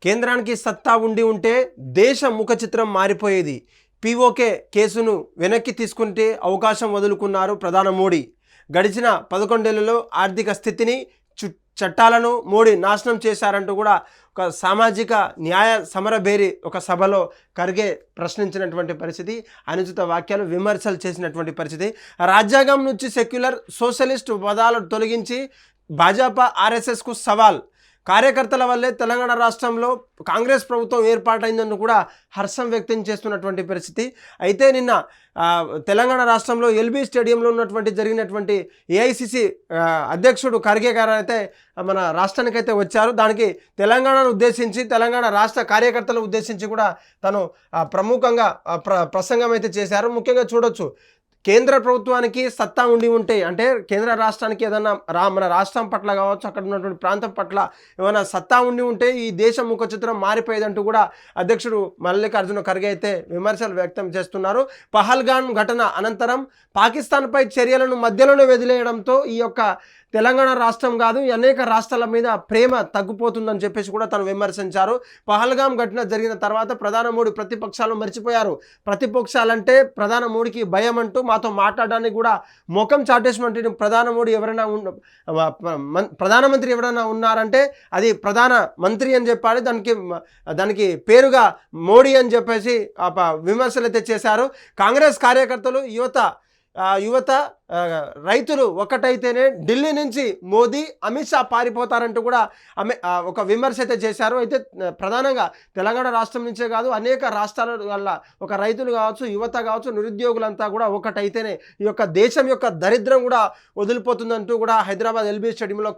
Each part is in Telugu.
కేంద్రానికి సత్తా ఉండి ఉంటే దేశ ముఖ చిత్రం మారిపోయేది. పీఓకే కేసును వెనక్కి తీసుకుంటే అవకాశం వదులుకున్నారు ప్రధాని మోడీ. గడిచిన 11 ఏళ్లలో ఆర్థిక స్థితిని, చట్టాలను మోడీ నాశనం చేశారంటూ కూడా ఒక సామాజిక న్యాయ సమరభేరి ఒక సభలో ఖర్గే ప్రశ్నించినటువంటి పరిస్థితి, అనుచిత వాక్యాలు, విమర్శలు చేసినటువంటి పరిస్థితి. రాజ్యాంగం నుంచి సెక్యులర్ సోషలిస్ట్ పదాలు తొలగించి భాజపా ఆర్ఎస్ఎస్కు సవాల్. కార్యకర్తల వల్లే తెలంగాణ రాష్ట్రంలో కాంగ్రెస్ ప్రభుత్వం ఏర్పాటైందని కూడా హర్షం వ్యక్తం చేస్తున్నటువంటి పరిస్థితి. అయితే నిన్న తెలంగాణ రాష్ట్రంలో ఎల్బీ స్టేడియంలో జరిగినటువంటి ఏఐసిసి అధ్యక్షుడు ఖర్గే గారు అయితే మన రాష్ట్రానికైతే వచ్చారు. దానికి తెలంగాణను ఉద్దేశించి, తెలంగాణ రాష్ట్ర కార్యకర్తలను ఉద్దేశించి కూడా తను ప్రముఖంగా ప్రసంగం అయితే చేశారు. ముఖ్యంగా చూడొచ్చు, కేంద్ర ప్రభుత్వానికి సత్తా ఉండి ఉంటే, అంటే కేంద్ర రాష్ట్రానికి ఏదన్నా మన రాష్ట్రం పట్ల కావచ్చు, అక్కడ ఉన్నటువంటి ప్రాంతం పట్ల ఏమైనా సత్తా ఉండి ఉంటే ఈ దేశ ముఖ చిత్రం మారిపోయేదంటూ కూడా అధ్యక్షుడు మల్లికార్జున ఖర్గే అయితే విమర్శలు వ్యక్తం చేస్తున్నారు. పహల్గామ్ ఘటన అనంతరం పాకిస్తాన్పై చర్యలను మధ్యలోనే వదిలేయడంతో ఈ యొక్క తెలంగాణ రాష్ట్రం కాదు, అనేక రాష్ట్రాల మీద ప్రేమ తగ్గిపోతుందని చెప్పేసి కూడా తను విమర్శించారు. పహల్గామ్ ఘటన జరిగిన తర్వాత ప్రధాని మోడీ ప్రతిపక్షాలు మర్చిపోయారు. ప్రతిపక్షాలంటే ప్రధాని మోడీకి భయం అంటూ మాతో మాట్లాడడానికి కూడా ముఖం చాటేసినటువంటి ప్రధాని మోడీ ఎవరైనా ప్రధానమంత్రి ఎవరైనా ఉన్నారంటే అది ప్రధాన మంత్రి అని చెప్పాలి. దానికి పేరుగా మోడీ అని చెప్పేసి విమర్శలు అయితే చేశారు. కాంగ్రెస్ కార్యకర్తలు, యువత రైతులు ఒకటైతేనే ఢిల్లీ నుంచి మోదీ, అమిత్ షా పారిపోతారంటూ కూడా ఒక విమర్శ అయితే చేశారు. అయితే ప్రధానంగా తెలంగాణ రాష్ట్రం నుంచే కాదు, అనేక రాష్ట్రాల వల్ల ఒక రైతులు కావచ్చు, యువత కావచ్చు, నిరుద్యోగులంతా కూడా ఒకటైతేనే ఈ యొక్క దేశం యొక్క దరిద్రం కూడా వదిలిపోతుందంటూ కూడా హైదరాబాద్ ఎల్బీ స్టేడియంలో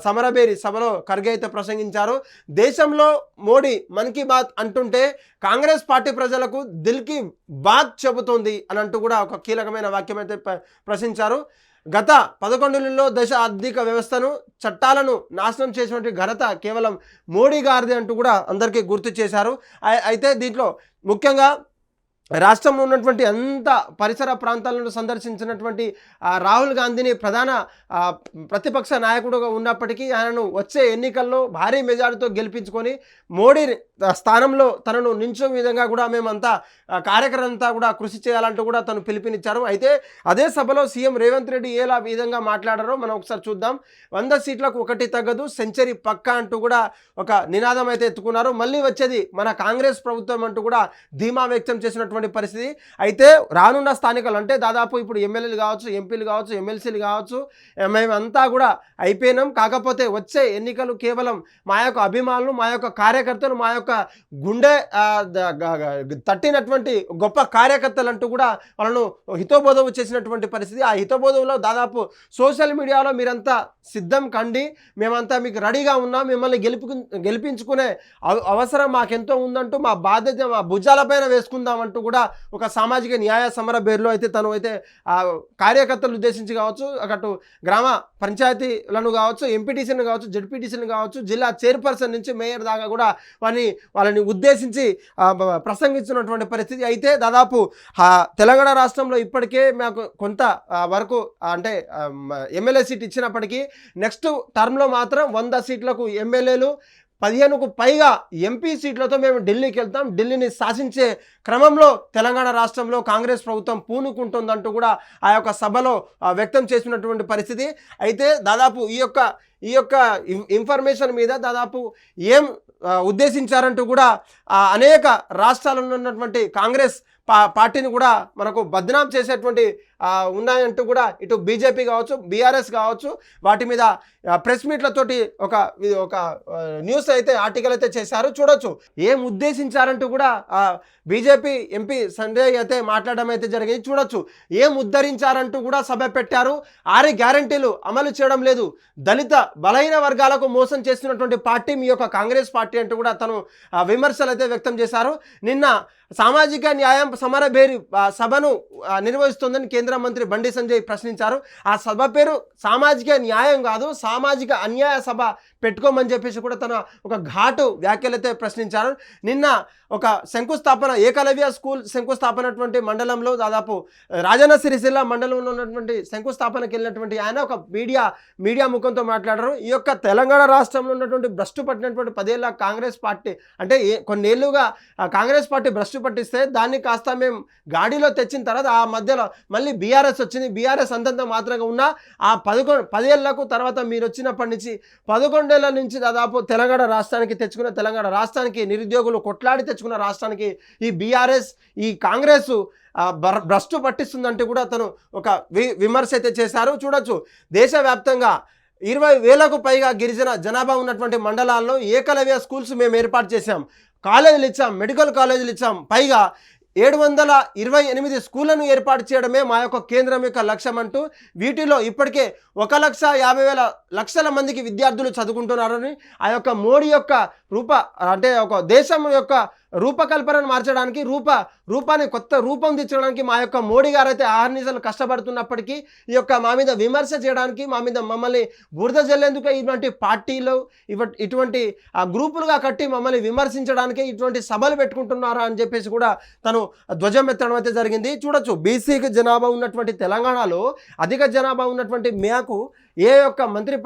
సమరభేరి సభలో ఖర్గే అయితే ప్రసంగించారు. దేశంలో మోడీ మన్ కీ బాత్ అంటుంటే కాంగ్రెస్ పార్టీ ప్రజలకు దిల్ కీ బాత్ చెబుతోంది అని అంటూ కూడా ఒక కీలకమైన వాక్యం అయితే ప్రశ్నించారు. గత 11 ఏళ్లలో దేశ ఆర్థిక వ్యవస్థను, చట్టాలను నాశనం చేసినటువంటి ఘనత కేవలం మోడీ గారిది అంటూ కూడా అందరికీ గుర్తు చేశారు. అయితే దీంట్లో ముఖ్యంగా రాష్ట్రంలో ఉన్నటువంటి అంత పరిసర ప్రాంతాలను సందర్శించినటువంటి రాహుల్ గాంధీని ప్రధాన ప్రతిపక్ష నాయకుడుగా ఉన్నప్పటికీ ఆయనను వచ్చే ఎన్నికల్లో భారీ మెజారిటీతో గెలిపించుకొని మోడీ స్థానంలో తనను నించో విధంగా కూడా మేమంతా కార్యకర్తలంతా కూడా కృషి చేయాలంటూ కూడా తను పిలుపునిచ్చారు. అయితే అదే సభలో సీఎం రేవంత్ రెడ్డి ఎలా విధంగా మాట్లాడారో మనం ఒకసారి చూద్దాం. 100 సీట్లకు 1 తగ్గదు, సెంచరీ పక్కా అంటూ కూడా ఒక నినాదం అయితే ఎత్తుకున్నారు. మళ్ళీ వచ్చేది మన కాంగ్రెస్ ప్రభుత్వం అంటూ కూడా ధీమా వ్యక్తం చేసినటువంటి పరిస్థితి. అయితే రానున్న స్థానికలు అంటే దాదాపు ఇప్పుడు ఎమ్మెల్యేలు కావచ్చు, ఎంపీలు కావచ్చు, ఎమ్మెల్సీలు కావచ్చు, మేమంతా కూడా అయిపోయినాం. కాకపోతే వచ్చే ఎన్నికలు కేవలం మా యొక్క అభిమానులు, మా యొక్క కార్యకర్తలు, మా యొక్క గుండె తట్టినటువంటి గొప్ప కార్యకర్తలు అంటూ కూడా వాళ్ళను హితోబోధం చేసినటువంటి పరిస్థితి. ఆ హితోబోధంలో దాదాపు సోషల్ మీడియాలో మీరంతా సిద్ధం కండి, మేమంతా మీకు రెడీగా ఉన్నాం, మిమ్మల్ని గెలిపించుకునే అవసరం మాకెంతో ఉందంటూ, మా బాధ్యత మా భుజాలపైన వేసుకుందామంటూ కూడా ఒక సామాజిక న్యాయ సమర బేర్లో అయితే తను అయితే కార్యకర్తలు ఉద్దేశించి కావచ్చు, అటు గ్రామ పంచాయతీలను కావచ్చు, ఎంపీటీసీలను కావచ్చు, జెడ్పీటీసీలను కావచ్చు, జిల్లా చైర్పర్సన్ నుంచి మేయర్ దాకా కూడా వాళ్ళని ఉద్దేశించి ప్రసంగించినటువంటి పరిస్థితి. అయితే దాదాపు తెలంగాణ రాష్ట్రంలో ఇప్పటికే మాకు కొంత వరకు అంటే ఎమ్మెల్యే సీట్ ఇచ్చినప్పటికీ నెక్స్ట్ టర్మ్లో మాత్రం 100 సీట్లకు ఎమ్మెల్యేలు, 15కు పైగా ఎంపీ సీట్లతో మేము ఢిల్లీకి వెళ్తాం, ఢిల్లీని శాసించే క్రమంలో తెలంగాణ రాష్ట్రంలో కాంగ్రెస్ ప్రభుత్వం పూనుకుంటుందంటూ కూడా ఆ యొక్క సభలో వ్యక్తం చేసినటువంటి పరిస్థితి. అయితే దాదాపు ఈ యొక్క ఇన్ఫర్మేషన్ మీద దాదాపు ఏం ఉద్దేశించారంటూ కూడా అనేక రాష్ట్రాలలో ఉన్నటువంటి కాంగ్రెస్ పార్టీని కూడా మనకు బద్నాం చేసేటువంటి ఉన్నాయంటూ కూడా ఇటు బీజేపీ కావచ్చు, బీఆర్ఎస్ కావచ్చు, వాటి మీద ప్రెస్ మీట్లతోటి ఒక న్యూస్ అయితే ఆర్టికల్ అయితే చేశారు. చూడొచ్చు ఏం ఉద్దేశించారంటూ కూడా బీజేపీ ఎంపీ సంజయ్ అయితే మాట్లాడడం అయితే జరిగింది. చూడొచ్చు ఏం ఉద్ధరించారంటూ కూడా సభ పెట్టారు. 6 గ్యారంటీలు అమలు చేయడం లేదు, దళిత బలహీన వర్గాలకు మోసం చేస్తున్నటువంటి పార్టీ మీ యొక్క కాంగ్రెస్ పార్టీ అంటూ కూడా తను విమర్శలు అయితే వ్యక్తం చేశారు. నిన్న సామాజిక న్యాయం సమరభేరి సభను నిర్వహిస్తోందని కేంద్ర మంత్రి బండి సంజయ్ ప్రశ్నించారు. ఆ సభ పేరు సామాజిక న్యాయం కాదు, సామాజిక అన్యాయ సభ పెట్టుకోమని చెప్పేసి కూడా తన ఒక ఘాటు వ్యాఖ్యలైతే ప్రశ్నించారు. నిన్న ఒక శంకుస్థాపన ఏకలవ్య స్కూల్ శంకుస్థాపనటువంటి మండలంలో దాదాపు రాజన్న సిరిసిల్ల మండలంలో ఉన్నటువంటి శంకుస్థాపనకి వెళ్ళినటువంటి ఆయన ఒక మీడియా ముఖంతో మాట్లాడారు. ఈ యొక్క తెలంగాణ రాష్ట్రంలో ఉన్నటువంటి భ్రష్టు పట్టినటువంటి 10 ఏళ్ల కాంగ్రెస్ పార్టీ అంటే కొన్నేళ్లుగా కాంగ్రెస్ పార్టీ భ్రష్టు పట్టిస్తే దాన్ని కాస్త మేము గాడిలో తెచ్చిన తర్వాత ఆ మధ్యలో మళ్ళీ బీఆర్ఎస్ వచ్చింది. బీఆర్ఎస్ అంతంత మాత్రంగా ఉన్న ఆ 10 ఏళ్లకు తర్వాత మీరు వచ్చినప్పటి నుంచి 11 ఏళ్ల నుంచి దాదాపు తెలంగాణ రాష్ట్రానికి నిరుద్యోగులు కొట్లాడి తెచ్చుకున్న రాష్ట్రానికి ఈ బీఆర్ఎస్ ఈ కాంగ్రెస్ భ్రష్టు పట్టిస్తుందంటే కూడా తను ఒక విమర్శ అయితే చేశారు. చూడొచ్చు, దేశవ్యాప్తంగా 20,000కు పైగా గిరిజన జనాభా ఉన్నటువంటి మండలాల్లో ఏకలవ్య స్కూల్స్ మేము ఏర్పాటు చేశాం, కాలేజీలు ఇచ్చాం, మెడికల్ కాలేజీలు ఇచ్చాం, పైగా 728 స్కూళ్లను ఏర్పాటు చేయడమే మా యొక్క కేంద్రం యొక్క లక్ష్యం అంటూ వీటిలో ఇప్పటికే 1,50,000 మందికి విద్యార్థులు చదువుకుంటున్నారని ఆ యొక్క మోడీ యొక్క అంటే ఒక దేశం యొక్క రూపకల్పనను మార్చడానికి రూపాన్ని కొత్త రూపం తెచ్చడానికి మా యొక్క మోడీ గారు అయితే ఆహర్నిశలు కష్టపడుతున్నప్పటికీ ఈ యొక్క మా మీద విమర్శ చేయడానికి మమ్మల్ని బురద జల్లేందుకు ఇటువంటి పార్టీలు ఇటువంటి గ్రూపులుగా కట్టి మమ్మల్ని విమర్శించడానికి ఇటువంటి సభలు పెట్టుకుంటున్నారా అని చెప్పేసి కూడా తను ధ్వజం ఎత్తడం అయితే జరిగింది. చూడొచ్చు, బీసీకి జనాభా ఉన్నటువంటి తెలంగాణలో అధిక జనాభా ఉన్నటువంటి మేకు ఏ యొక్క మంత్రి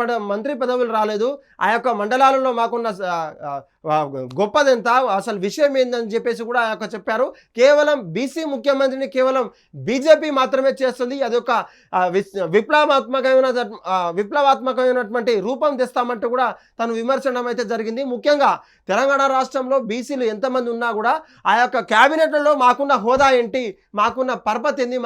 పదవులు రాలేదు. ఆ యొక్క మండలాలలో మాకున్న గొప్పదెంత, అసలు విషయం ఏందని చెప్పేసి కూడా ఆ యొక్క చెప్పారు. కేవలం బీసీ ముఖ్యమంత్రిని కేవలం బీజేపీ మాత్రమే చేస్తుంది, అదొక విప్లవాత్మకమైనటువంటి రూపం తెస్తామంటూ కూడా తను విమర్శనం అయితే జరిగింది. ముఖ్యంగా తెలంగాణ రాష్ట్రంలో బీసీలు ఎంతమంది ఉన్నా కూడా ఆ యొక్క క్యాబినెట్లలో మాకున్న హోదా ఏంటి, మాకున్న పరపతి ఏంటి,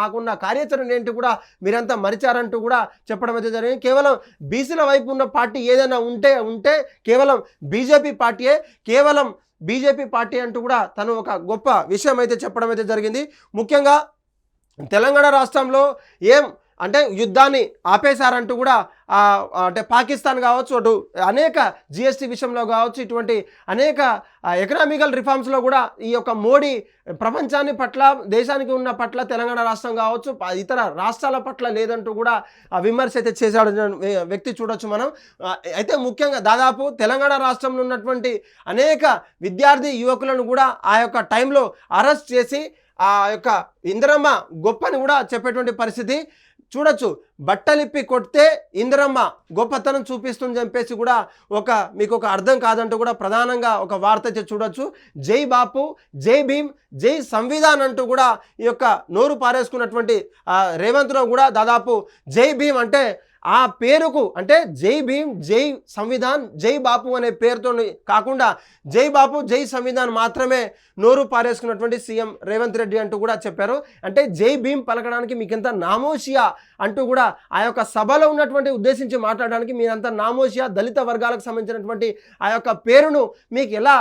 మాకున్న కార్యాచరణ ఏంటి కూడా మీరంతా మరిచారంటూ కూడా చెప్పడం అయితే జరిగింది. కేవలం బీసీల వైపు ఉన్న పార్టీ ఏదైనా ఉంటే కేవలం బీజేపీ పార్టీ అంటూ కూడా తను ఒక గొప్ప విషయం అయితే చెప్పడం అయితే జరిగింది. ముఖ్యంగా తెలంగాణ రాష్ట్రంలో అంటే యుద్ధాన్ని ఆపేశారంటూ కూడా అంటే పాకిస్తాన్ కావచ్చు, అటు అనేక జిఎస్టీ విషయంలో కావచ్చు, ఇటువంటి అనేక ఎకనామికల్ రిఫార్మ్స్లో కూడా ఈ యొక్క మోడీ ప్రపంచాన్ని పట్ల దేశానికి ఉన్న పట్ల తెలంగాణ రాష్ట్రం కావచ్చు ఇతర రాష్ట్రాల పట్ల లేదంటూ కూడా విమర్శ అయితే చేశాడు వ్యక్తి చూడొచ్చు మనం. అయితే ముఖ్యంగా దాదాపు తెలంగాణ రాష్ట్రంలో ఉన్నటువంటి అనేక విద్యార్థి యువకులను కూడా ఆ యొక్క టైంలో అరెస్ట్ చేసి ఆ యొక్క ఇందిరమ్మ గొప్పని కూడా చెప్పేటువంటి పరిస్థితి చూడొచ్చు. బట్టలిప్పి కొడితే ఇందిరమ్మ గొప్పతనం చూపిస్తుంది చెప్పేసి కూడా మీకు ఒక అర్థం కాదంటూ కూడా ప్రధానంగా ఒక వార్త అయితే చూడొచ్చు. జై బాపు, జై భీమ్, జై సంవిధాన్ అంటూ కూడా ఈ యొక్క నోరు పారేసుకున్నటువంటి రేవంత్ రావు కూడా దాదాపు జై భీమ్ అంటే ఆ పేరుకు అంటే జై భీమ్, జై సంవిధాన్, జై బాపు అనే పేరుతో కాకుండా జై బాపు, జై సంవిధాన్ మాత్రమే నోరు పారేసుకున్నటువంటి సీఎం రేవంత్ రెడ్డి అంటూ కూడా చెప్పారు. అంటే జై భీమ్ పలకడానికి మీకెంత నామోషియా అంటూ కూడా ఆ యొక్క సభలో ఉన్నటువంటి ఉద్దేశించి మాట్లాడడానికి మీరంతా నామోషియా, దళిత వర్గాలకు సంబంధించినటువంటి ఆ యొక్క పేరును మీకు ఎలా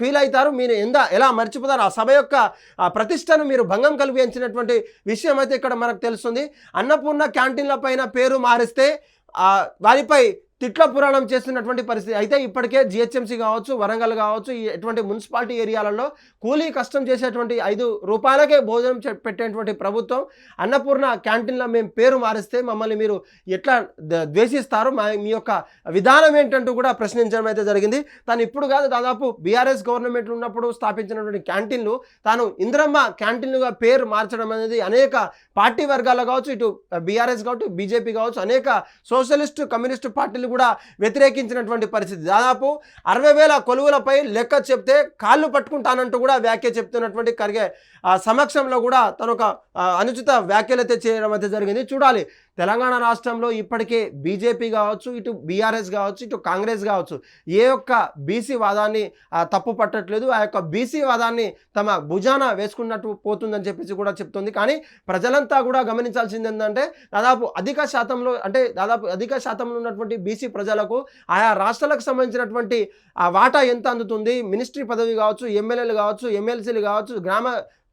ఫీల్ అవుతారు, మీరు ఎలా మర్చిపోతారు, ఆ సభ యొక్క ప్రతిష్టను మీరు భంగం కలిగించినటువంటి విషయం అయితే ఇక్కడ మనకు తెలుస్తుంది. అన్నపూర్ణ క్యాంటీన్ల పైన పేరు మారిస్తే వారిపై తిట్ల పురాణం చేస్తున్నటువంటి పరిస్థితి అయితే ఇప్పటికే జిహెచ్ఎంసీ కావచ్చు, వరంగల్ కావచ్చు, ఇటువంటి మున్సిపాలిటీ ఏరియాలలో కూలీ కష్టం చేసేటువంటి 5 రూపాయలకే భోజనం పెట్టేటువంటి ప్రభుత్వం అన్నపూర్ణ క్యాంటీన్లో మేము పేరు మారిస్తే మమ్మల్ని మీరు ఎట్లా ద్వేషిస్తారు, మీ యొక్క విధానం ఏంటంటూ కూడా ప్రశ్నించడం అయితే జరిగింది. తాను ఇప్పుడు కాదు, దాదాపు బీఆర్ఎస్ గవర్నమెంట్ ఉన్నప్పుడు స్థాపించినటువంటి క్యాంటీన్లు తాను ఇందిరమ్మ క్యాంటీన్లుగా పేరు మార్చడం అనేది అనేక పార్టీ వర్గాల్లో కావచ్చు, ఇటు బీఆర్ఎస్ కావచ్చు, బీజేపీ కావచ్చు, అనేక సోషలిస్టు కమ్యూనిస్టు పార్టీలు కూడా వ్యతిరేకించినటువంటి పరిస్థితి. దాదాపు 60,000 కొలువులపై లెక్క చెప్తే కాళ్ళు పట్టుకుంటానంటూ కూడా వ్యాఖ్య చెప్తున్నటువంటి ఖర్గే సమక్షంలో కూడా తను ఒక అనుచిత వ్యాఖ్యలైతే చేయడం అయితే జరిగింది. చూడాలి, తెలంగాణ రాష్ట్రంలో ఇప్పటికే బీజేపీ కావచ్చు, ఇటు బీఆర్ఎస్ కావచ్చు, ఇటు కాంగ్రెస్ కావచ్చు ఏ ఒక్క బీసీ వాదాన్ని తప్పు పట్టట్లేదు. ఆ యొక్క బీసీ వాదాన్ని తమ భుజాన వేసుకున్నట్టు పోతుందని చెప్పేసి కూడా చెప్తుంది. కానీ ప్రజలంతా కూడా గమనించాల్సింది ఏంటంటే దాదాపు అధిక శాతంలో ఉన్నటువంటి బీసీ ప్రజలకు ఆయా రాష్ట్రాలకు సంబంధించినటువంటి ఆ వాటా ఎంత అందుతుంది, మినిస్ట్రీ పదవి కావచ్చు, ఎమ్మెల్యేలు కావచ్చు, ఎమ్మెల్సీలు కావచ్చు, గ్రామ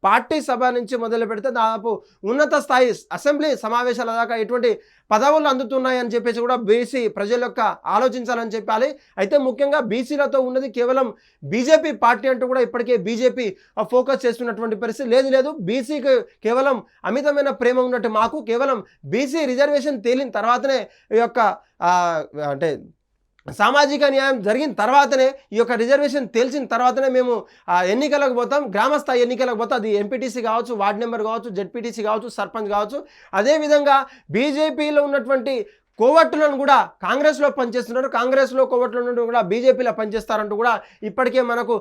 పార్టీ సభ నుంచి మొదలు పెడితే దాదాపు ఉన్నత స్థాయి అసెంబ్లీ సమావేశాల దాకా ఎటువంటి పదవులు అందుతున్నాయని చెప్పేసి కూడా బీసీ ప్రజల యొక్క ఆలోచించాలని చెప్పాలి. అయితే ముఖ్యంగా బీసీలతో ఉన్నది కేవలం బీజేపీ పార్టీ అంటూ కూడా ఇప్పటికే బీజేపీ ఫోకస్ చేస్తున్నటువంటి పరిస్థితి లేదు. బీసీకి కేవలం అమితమైన ప్రేమ ఉన్నట్టు మాకు కేవలం బీసీ రిజర్వేషన్ తేలిన తర్వాతనే ఈ యొక్క అంటే సామాజిక న్యాయం జరిగిన తర్వాతనే ఈ యొక్క రిజర్వేషన్ తెలిసిన తర్వాతనే మేము ఎన్నికలకు పోతాం, గ్రామస్థాయి ఎన్నికలకు పోతాం. అది ఎంపీటీసీ కావచ్చు, వార్డు నెంబర్ కావచ్చు, జెడ్పీటీసీ కావచ్చు, సర్పంచ్ కావచ్చు. అదేవిధంగా బీజేపీలో ఉన్నటువంటి కోవట్టులను కూడా కాంగ్రెస్లో పనిచేస్తున్నారు, కాంగ్రెస్లో కోవట్ల నుండి కూడా బీజేపీలో పనిచేస్తారంటూ కూడా ఇప్పటికే మనకు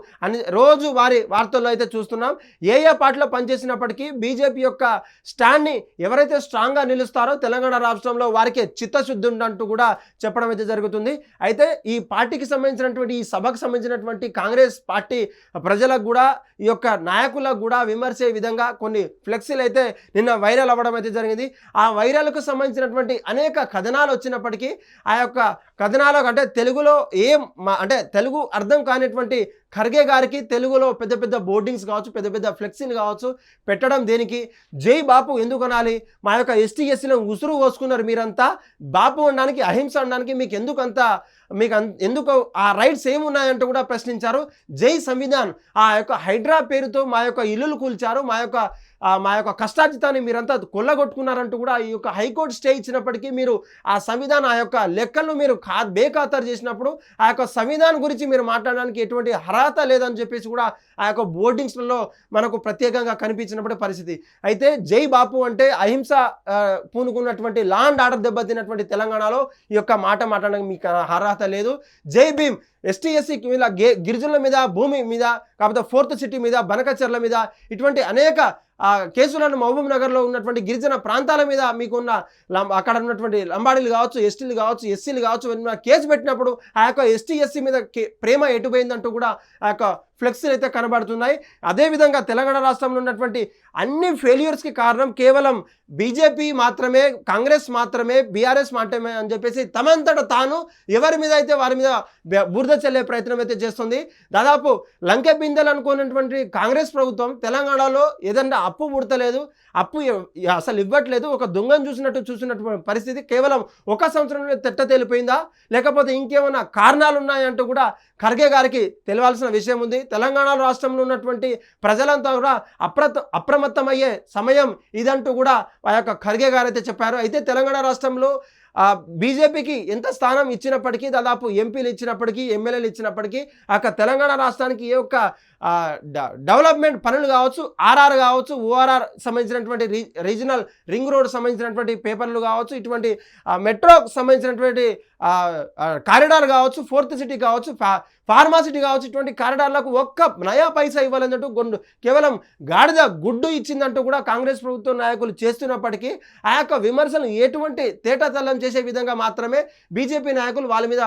రోజు వార్తల్లో అయితే చూస్తున్నాం. ఏ పార్టీలో పనిచేసినప్పటికీ బీజేపీ యొక్క స్టాండ్ని ఎవరైతే స్ట్రాంగ్గా నిలుస్తారో తెలంగాణ రాష్ట్రంలో వారికి చిత్తశుద్ధి ఉందంటూ కూడా చెప్పడం అయితే జరుగుతుంది. అయితే ఈ పార్టీకి సంబంధించినటువంటి ఈ సభకు సంబంధించినటువంటి కాంగ్రెస్ పార్టీ ప్రజలకు కూడా ఈ యొక్క నాయకులకు కూడా విమర్శే విధంగా కొన్ని ఫ్లెక్సీలు అయితే నిన్న వైరల్ అవ్వడం అయితే జరిగింది. ఆ వైరల్కు సంబంధించినటువంటి అనేక కథనాలు వచ్చినప్పటికీ ఆ యొక్క కథనాలకు అంటే తెలుగులో అంటే తెలుగు అర్థం కానిటువంటి ఖర్గే గారికి తెలుగులో పెద్ద పెద్ద బోర్డింగ్స్ కావచ్చు, పెద్ద పెద్ద ఫ్లెక్సీలు కావచ్చు పెట్టడం దేనికి? జై బాపు ఎందుకు అనాలి? మా యొక్క ఎస్టీ ఎస్సీలను ఉసురు పోసుకున్నారు మీరంతా, బాపు అనడానికి అహింస అనడానికి మీకు ఎందుకు ఆ రైట్స్ ఏమున్నాయంటూ కూడా ప్రశ్నించారు. జై సంవిధాన్ ఆ యొక్క హైడ్రా పేరుతో మా యొక్క ఇల్లులు కూల్చారు, మా యొక్క కష్టార్జితాన్ని మీరంతా కొల్లగొట్టుకున్నారంటూ కూడా ఈ యొక్క హైకోర్టు స్టే ఇచ్చినప్పటికీ మీరు ఆ సంవిధానం ఆ యొక్క లెక్కలను మీరు బేఖాతరు చేసినప్పుడు ఆ యొక్క సంవిధానం గురించి మీరు మాట్లాడడానికి ఎటువంటి అర్హత లేదని చెప్పేసి కూడా ఆ యొక్క బోర్డింగ్స్లలో మనకు ప్రత్యేకంగా కనిపించినప్పుడు పరిస్థితి. అయితే జై బాపు అంటే అహింస పూనుకున్నటువంటి లా అండ్ ఆర్డర్ దెబ్బతిన్నటువంటి తెలంగాణలో ఈ యొక్క మాట్లాడడానికి మీకు అర్హత లేదు. జై భీమ్ ఎస్టీ ఎస్సీ మీద గిరిజనుల మీద భూమి మీద కాకపోతే 4th సిటీ మీద బనకచర్ల మీద ఇటువంటి అనేక కేసులను మహబూబ్ నగర్లో ఉన్నటువంటి గిరిజన ప్రాంతాల మీద మీకున్న అక్కడ ఉన్నటువంటి లంబాడీలు కావచ్చు, ఎస్టీలు కావచ్చు, ఎస్సీలు కావచ్చు కేసు పెట్టినప్పుడు ఆ యొక్క ఎస్టీ ఎస్సీ మీద ప్రేమ ఎటుపోయిందంటూ కూడా ఆ యొక్క ఫ్లెక్సీలు అయితే కనబడుతున్నాయి. అదేవిధంగా తెలంగాణ రాష్ట్రంలో ఉన్నటువంటి అన్ని ఫెయిల్యూర్స్కి కారణం కేవలం బీజేపీ మాత్రమే, కాంగ్రెస్ మాత్రమే, బీఆర్ఎస్ మాత్రమే అని చెప్పేసి తమంతట తాను ఎవరి మీద అయితే వారి మీద బురద చల్లే ప్రయత్నం అయితే చేస్తుంది. దాదాపు లంకె బిందెలు అనుకున్నటువంటి కాంగ్రెస్ ప్రభుత్వం తెలంగాణలో ఏదన్నా అప్పు పుడతలేదు, అప్పు అసలు ఇవ్వట్లేదు, ఒక దొంగను చూసినట్టు పరిస్థితి. కేవలం ఒక సంవత్సరంలో తెట్ట తేలిపోయిందా లేకపోతే ఇంకేమైనా కారణాలు ఉన్నాయంటూ కూడా ఖర్గే గారికి తెలియాల్సిన విషయం ఉంది. తెలంగాణ రాష్ట్రంలో ఉన్నటువంటి ప్రజలంతా కూడా అప్రమత్తమయ్యే సమయం ఇదంటూ కూడా ఆ యొక్క ఖర్గే గారు అయితే చెప్పారు. అయితే తెలంగాణ రాష్ట్రంలో బీజేపీకి ఎంత స్థానం ఇచ్చినప్పటికీ, దాదాపు ఎంపీలు ఇచ్చినప్పటికీ, ఎమ్మెల్యేలు ఇచ్చినప్పటికీ తెలంగాణ రాష్ట్రానికి ఏ ఒక్క డెవలప్మెంట్ పనులు కావచ్చు, ఆర్ఆర్ కావచ్చు, ఓఆర్ఆర్ సంబంధించినటువంటి రీజనల్ రింగ్ రోడ్ సంబంధించినటువంటి పేపర్లు కావచ్చు, ఇటువంటి మెట్రోకి సంబంధించినటువంటి కారిడార్ కావచ్చు, 4th సిటీ కావచ్చు, ఫార్మాసిటీ కావచ్చు, ఇటువంటి కారిడార్లకు ఒక్క నయా పైసా ఇవ్వాలన్నట్టు కేవలం గాడిద గుడ్డు ఇచ్చిందంటూ కూడా కాంగ్రెస్ ప్రభుత్వ నాయకులు చేస్తున్నప్పటికీ ఆ యొక్క విమర్శలు ఎటువంటి తేటతల్లం చేసే విధంగా మాత్రమే బీజేపీ నాయకులు వాళ్ళ మీద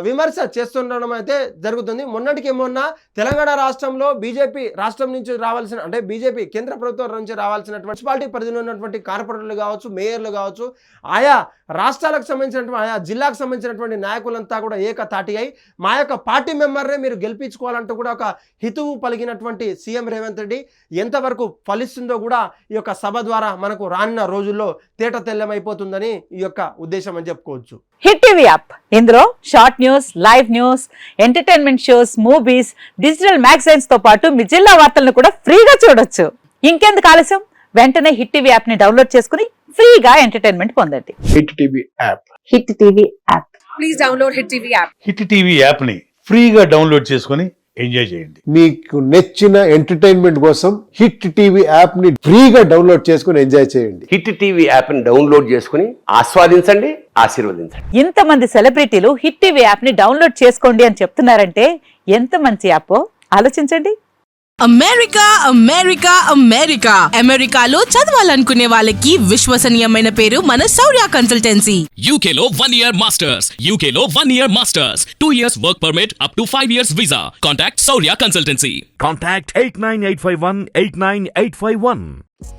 విమర్శ చేస్తుండడం అయితే జరుగుతుంది. మొన్నటికి మొన్న తెలంగాణ రాష్ట్రంలో బీజేపీ రాష్ట్రం నుంచి రావాల్సిన అంటే బీజేపీ కేంద్ర ప్రభుత్వం నుంచి రావాల్సినటువంటి మున్సిపాలిటీ పరిధిలో ఉన్నటువంటి కార్పొరేటర్లు కావచ్చు, మేయర్లు కావచ్చు, ఆయా రాష్ట్రాలకు సంబంధించినటువంటి ఆయా జిల్లాకు సంబంధించినటువంటి నాయకులంతా కూడా ఏకతాటి అయి మా యొక్క పార్టీ మెంబర్నే మీరు గెలిపించుకోవాలంటూ కూడా ఒక హితువు పలికినటువంటి సీఎం రేవంత్ రెడ్డి ఎంతవరకు ఫలిస్తుందో కూడా ఈ యొక్క సభ ద్వారా మనకు రానున్న రోజుల్లో తేట తెల్లమైపోతుందని ఈ యొక్క ఉద్దేశం అని చెప్పుకోవచ్చు. హిట్ టీవీ యాప్, ఇందులో short news, live news, entertainment shows, movies, digital magazines తో పాటు మీ జిల్లా వార్తలను కూడా ఫ్రీగా చూడొచ్చు. ఇంకెందుకు ఆలస్యం, వెంటనే హిట్ టీవీ యాప్ ని డౌన్లోడ్ చేసుకుని ఫ్రీగా ఎంటర్టైన్మెంట్ పొందండి. Hit TV app. Hit TV app. Please download hit TV app. Hit TV app ని ఫ్రీగా డౌన్లోడ్ చేసుకుని ఎంజాయ్ చేయండి. మీకు నచ్చిన ఎంటర్టైన్మెంట్ కోసం హిట్ టీవీ యాప్ ని ఫ్రీగా డౌన్లోడ్ చేసుకుని ఎంజాయ్ చేయండి. హిట్ టీవీ యాప్ ని డౌన్లోడ్ చేసుకుని ఆస్వాదించండి, ఆశీర్వదించండి. ఇంతమంది సెలబ్రిటీలు హిట్ టీవీ యాప్ ని డౌన్లోడ్ చేసుకోండి అని చెప్తున్నారంటే ఎంత మంచి యాప్ ఆలోచించండి. అమెరికా అమెరికా అమెరికా అమెరికాలో చదవాలనుకునే వాళ్ళకి విశ్వసనీయమైన పేరు మన శౌర్య కన్సల్టెన్సీ. UK లో 1 year masters, UK లో 1 year masters, 2 years work permit up to 5 years visa. Contact Saurya Consultancy. Contact 89851 89851.